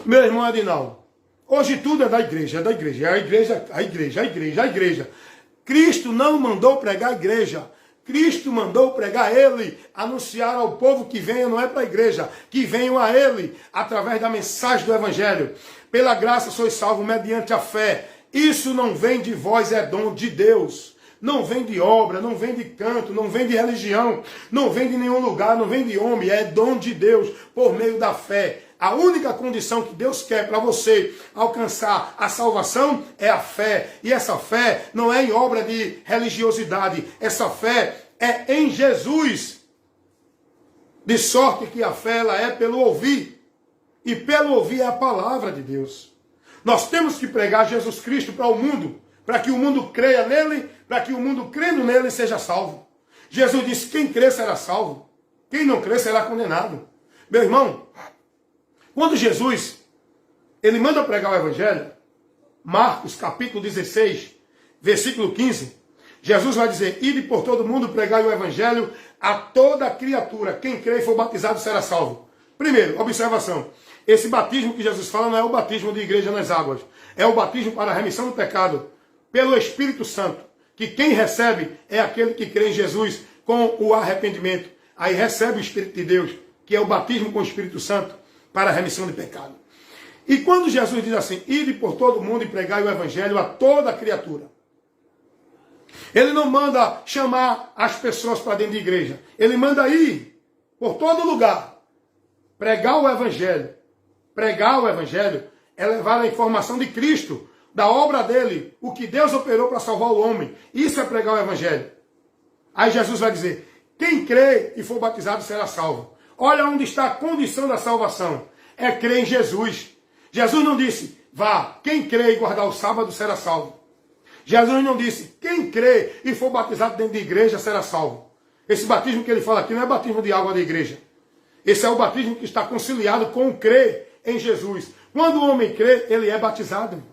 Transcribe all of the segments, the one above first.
Meu irmão Adinaldo, hoje tudo é da igreja, é da igreja, é a igreja, a igreja, a igreja, a igreja. Cristo não mandou pregar a igreja. Cristo mandou pregar ele, anunciar ao povo que venha, não é para a igreja, que venham a ele, através da mensagem do evangelho. Pela graça sois salvos mediante a fé. Isso não vem de vós, é dom de Deus. Não vem de obra, não vem de canto, não vem de religião, não vem de nenhum lugar, não vem de homem, é dom de Deus, por meio da fé. A única condição que Deus quer para você alcançar a salvação é a fé. E essa fé não é em obra de religiosidade. Essa fé é em Jesus. De sorte que a fé ela é pelo ouvir. E pelo ouvir é a palavra de Deus. Nós temos que pregar Jesus Cristo para o mundo. Para que o mundo creia nele. Para que o mundo crendo nele seja salvo. Jesus disse, quem crê será salvo. Quem não crê será condenado. Meu irmão, quando Jesus, ele manda pregar o evangelho, Marcos capítulo 16, versículo 15, Jesus vai dizer, ide por todo mundo pregar o evangelho a toda criatura. Quem crê e for batizado será salvo. Primeiro, observação. Esse batismo que Jesus fala não é o batismo de igreja nas águas. É o batismo para a remissão do pecado pelo Espírito Santo. Que quem recebe é aquele que crê em Jesus com o arrependimento. Aí recebe o Espírito de Deus, que é o batismo com o Espírito Santo para a remissão de pecado. E quando Jesus diz assim, ide por todo mundo e pregai o evangelho a toda criatura. Ele não manda chamar as pessoas para dentro de igreja. Ele manda ir por todo lugar. Pregar o evangelho. Pregar o evangelho é levar a informação de Cristo, da obra dele, o que Deus operou para salvar o homem. Isso é pregar o evangelho. Aí Jesus vai dizer, quem crê e for batizado será salvo. Olha onde está a condição da salvação. É crer em Jesus. Jesus não disse, vá, quem crê e guardar o sábado será salvo. Jesus não disse, quem crê e for batizado dentro de igreja será salvo. Esse batismo que ele fala aqui não é batismo de água da igreja. Esse é o batismo que está conciliado com o crer em Jesus. Quando o homem crê, ele é batizado.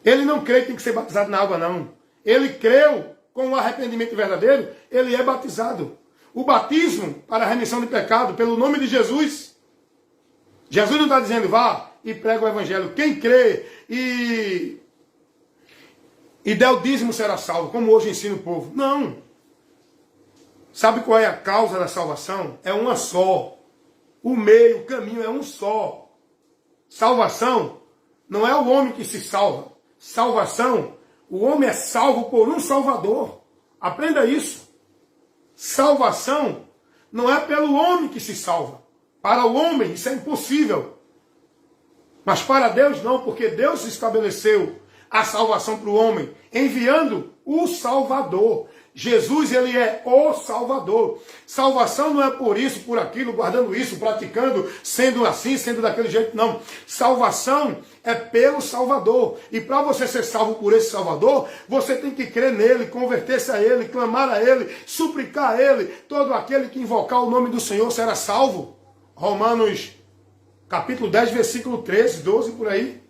Ele não crê que tem que ser batizado na água, não. Ele creu com o arrependimento verdadeiro, ele é batizado. O batismo para a remissão de pecado, pelo nome de Jesus. Jesus não está dizendo, vá e prega o evangelho. Quem crê e der o dízimo será salvo, como hoje ensina o povo. Não. Sabe qual é a causa da salvação? É uma só. O meio, o caminho é um só. Salvação não é o homem que se salva. Salvação, o homem é salvo por um Salvador. Aprenda isso. Salvação não é pelo homem que se salva. Para o homem isso é impossível. Mas para Deus não, porque Deus estabeleceu a salvação para o homem, enviando o Salvador. Jesus, ele é o Salvador. Salvação não é por isso, por aquilo, guardando isso, praticando, sendo assim, sendo daquele jeito, não. Salvação é pelo Salvador. E para você ser salvo por esse Salvador, você tem que crer nele, converter-se a ele, clamar a ele, suplicar a ele. Todo aquele que invocar o nome do Senhor será salvo. Romanos capítulo 10, versículo 13, 12, por aí.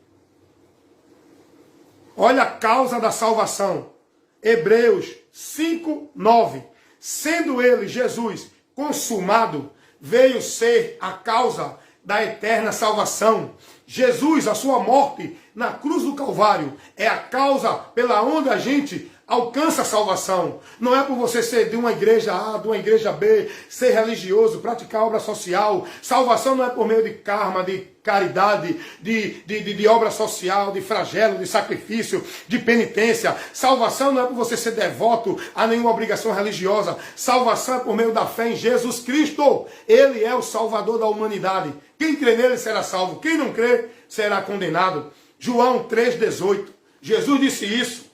Olha a causa da salvação. Hebreus 5, 9. Sendo ele, Jesus, consumado, veio ser a causa da eterna salvação. Jesus, a sua morte na cruz do Calvário, é a causa pela onde a gente alcança a salvação. Não é por você ser de uma igreja A, de uma igreja B, ser religioso, praticar obra social. Salvação não é por meio de karma, de caridade, de obra social, de flagelo, de sacrifício, de penitência. Salvação não é por você ser devoto a nenhuma obrigação religiosa. Salvação é por meio da fé em Jesus Cristo. Ele é o Salvador da humanidade. Quem crê nele será salvo. Quem não crê será condenado. João 3,18. Jesus disse isso.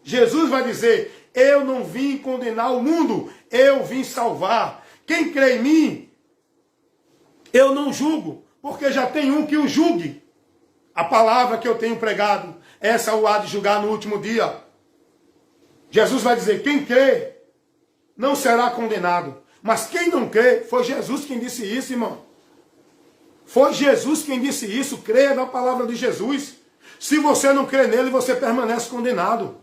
Jesus vai dizer, eu não vim condenar o mundo, eu vim salvar. Quem crê em mim, eu não julgo, porque já tem um que o julgue. A palavra que eu tenho pregado, essa o há de julgar no último dia. Jesus vai dizer, quem crê não será condenado. Mas quem não crê, foi Jesus quem disse isso, irmão. Foi Jesus quem disse isso, creia na palavra de Jesus. Se você não crê nele, você permanece condenado.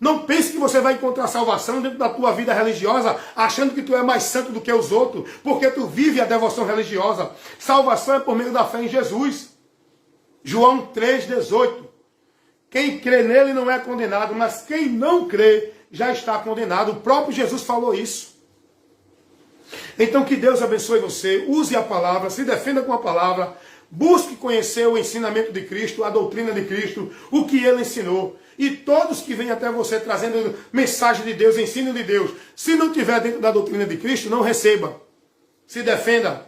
Não pense que você vai encontrar salvação dentro da tua vida religiosa, achando que tu é mais santo do que os outros, porque tu vive a devoção religiosa. Salvação é por meio da fé em Jesus. João 3,18. Quem crê nele não é condenado, mas quem não crê já está condenado. O próprio Jesus falou isso. Então que Deus abençoe você, use a palavra, se defenda com a palavra, busque conhecer o ensinamento de Cristo, a doutrina de Cristo, o que ele ensinou. E todos que vêm até você trazendo mensagem de Deus, ensino de Deus, se não tiver dentro da doutrina de Cristo, não receba. Se defenda,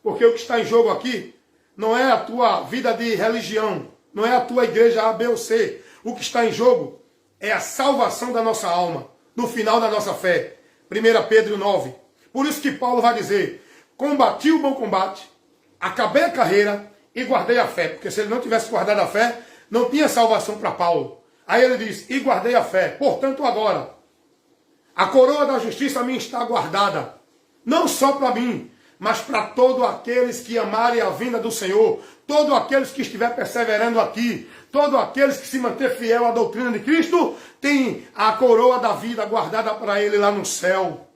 porque o que está em jogo aqui não é a tua vida de religião, não é a tua igreja A, B ou C. O que está em jogo é a salvação da nossa alma, no final da nossa fé. 1 Pedro 9. Por isso que Paulo vai dizer, combati o bom combate, acabei a carreira e guardei a fé. Porque se ele não tivesse guardado a fé, não tinha salvação para Paulo. Aí ele diz, e guardei a fé. Portanto, agora, a coroa da justiça a mim está guardada. Não só para mim, mas para todos aqueles que amarem a vinda do Senhor. Todos aqueles que estiver perseverando aqui. Todos aqueles que se manter fiel à doutrina de Cristo, tem a coroa da vida guardada para ele lá no céu.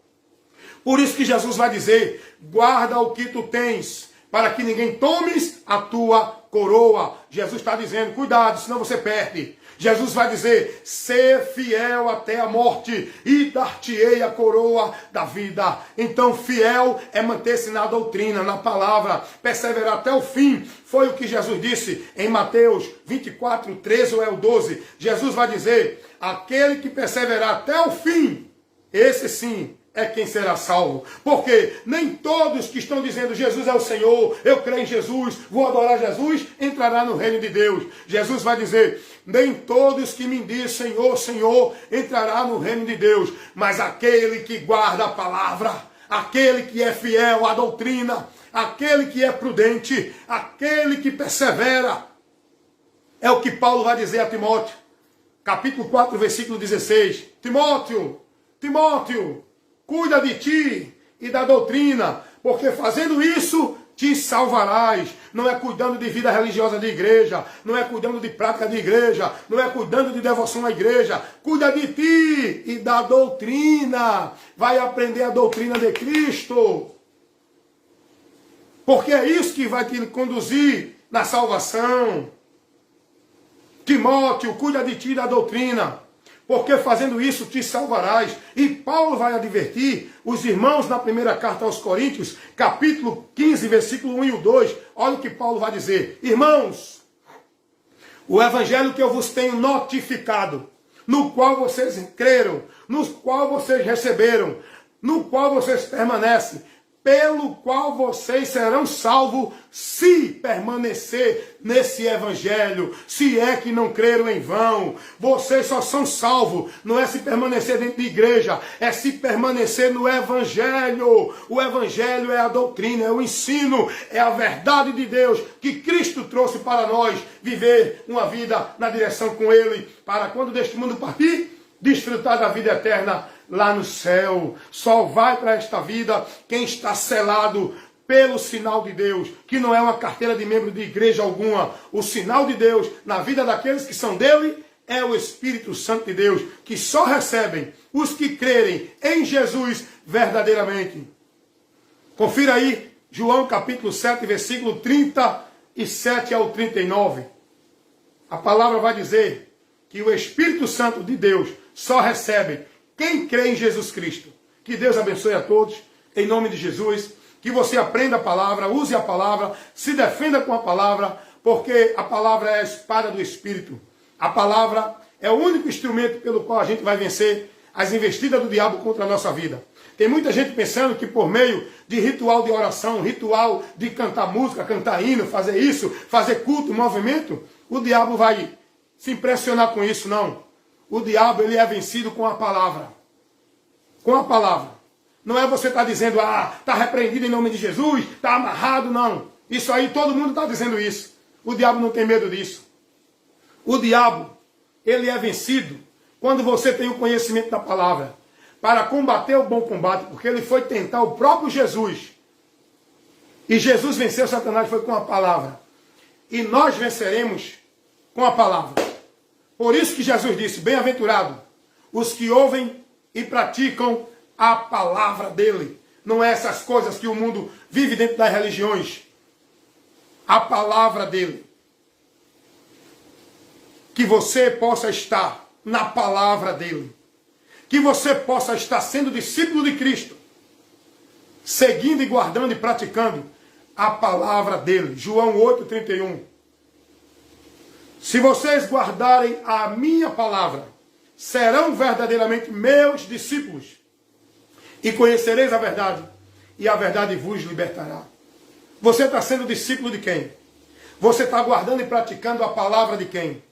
Por isso que Jesus vai dizer, guarda o que tu tens, para que ninguém tomes a tua coroa. Jesus está dizendo, cuidado, senão você perde. Jesus vai dizer, ser fiel até a morte e dar-te-ei a coroa da vida. Então fiel é manter-se na doutrina, na palavra, perseverar até o fim. Foi o que Jesus disse em Mateus 24, 13 ou 12. Jesus vai dizer, aquele que perseverar até o fim, esse sim é quem será salvo. Porque nem todos que estão dizendo Jesus é o Senhor, eu creio em Jesus, vou adorar Jesus, entrará no reino de Deus. Jesus vai dizer, nem todos que me dizem Senhor, Senhor, entrará no reino de Deus. Mas aquele que guarda a palavra, aquele que é fiel à doutrina, aquele que é prudente, aquele que persevera, é o que Paulo vai dizer a Timóteo. Capítulo 4, versículo 16. Timóteo, cuida de ti e da doutrina, porque fazendo isso te salvarás. Não é cuidando de vida religiosa de igreja, não é cuidando de prática de igreja, não é cuidando de devoção à igreja. Cuida de ti e da doutrina. Vai aprender a doutrina de Cristo. Porque é isso que vai te conduzir na salvação. Timóteo, cuida de ti e da doutrina, porque fazendo isso te salvarás. E Paulo vai advertir os irmãos na primeira carta aos Coríntios, capítulo 15, versículo 1 e 2. Olha o que Paulo vai dizer. Irmãos, o evangelho que eu vos tenho notificado, no qual vocês creram, no qual vocês receberam, no qual vocês permanecem, pelo qual vocês serão salvos, se permanecer nesse evangelho. Se é que não creram em vão, vocês só são salvos. Não é se permanecer dentro de igreja, é se permanecer no evangelho. O evangelho é a doutrina, é o ensino, é a verdade de Deus que Cristo trouxe para nós viver uma vida na direção com Ele, para quando deste mundo partir, desfrutar da vida eterna lá no céu. Só vai para esta vida quem está selado pelo sinal de Deus, que não é uma carteira de membro de igreja alguma. O sinal de Deus na vida daqueles que são dele é o Espírito Santo de Deus, que só recebem os que crerem em Jesus verdadeiramente. Confira aí João capítulo 7, versículo 37 ao 39. A palavra vai dizer que o Espírito Santo de Deus só recebe quem crê em Jesus Cristo. Que Deus abençoe a todos, em nome de Jesus. Que você aprenda a palavra, use a palavra, se defenda com a palavra, porque a palavra é a espada do Espírito. A palavra é o único instrumento pelo qual a gente vai vencer as investidas do diabo contra a nossa vida. Tem muita gente pensando que por meio de ritual de oração, ritual de cantar música, cantar hino, fazer isso, fazer culto, movimento, o diabo vai se impressionar com isso. Não. O diabo, ele é vencido com a palavra. Com a palavra. Não é você estar dizendo, está repreendido em nome de Jesus, está amarrado, não. Isso aí, todo mundo está dizendo isso. O diabo não tem medo disso. O diabo, ele é vencido quando você tem o conhecimento da palavra. Para combater o bom combate, porque ele foi tentar o próprio Jesus. E Jesus venceu Satanás, foi com a palavra. E nós venceremos com a palavra. Por isso que Jesus disse, bem-aventurado os que ouvem e praticam a palavra dele. Não é essas coisas que o mundo vive dentro das religiões. A palavra dele. que você possa estar na palavra dele. Que você possa estar sendo discípulo de Cristo, seguindo e guardando e praticando a palavra dele. João 8,31. Se vocês guardarem a minha palavra, serão verdadeiramente meus discípulos, e conhecereis a verdade, e a verdade vos libertará. Você está sendo discípulo de quem? Você está guardando e praticando a palavra de quem?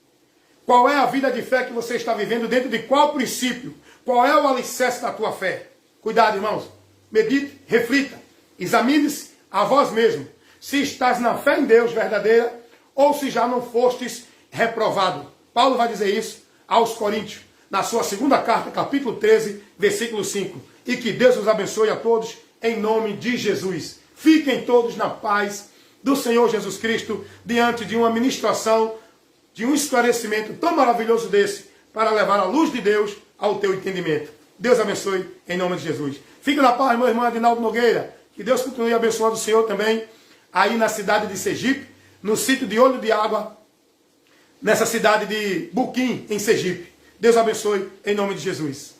Qual é a vida de fé que você está vivendo? Dentro de qual princípio? Qual é o alicerce da tua fé? Cuidado, irmãos. Medite, reflita, examine-se a vós mesmo, se estás na fé em Deus verdadeira, ou se já não fostes reprovado. Paulo vai dizer isso aos Coríntios, na sua segunda carta, capítulo 13, versículo 5. E que Deus os abençoe a todos, em nome de Jesus. Fiquem todos na paz do Senhor Jesus Cristo, diante de uma ministração, de um esclarecimento tão maravilhoso desse, para levar a luz de Deus ao teu entendimento. Deus abençoe, em nome de Jesus. Fique na paz, meu irmão Adinaldo Nogueira. Que Deus continue abençoando o Senhor também, aí na cidade de Sergipe, no sítio de Olho de Água, nessa cidade de Buquim, em Sergipe. Deus abençoe, em nome de Jesus.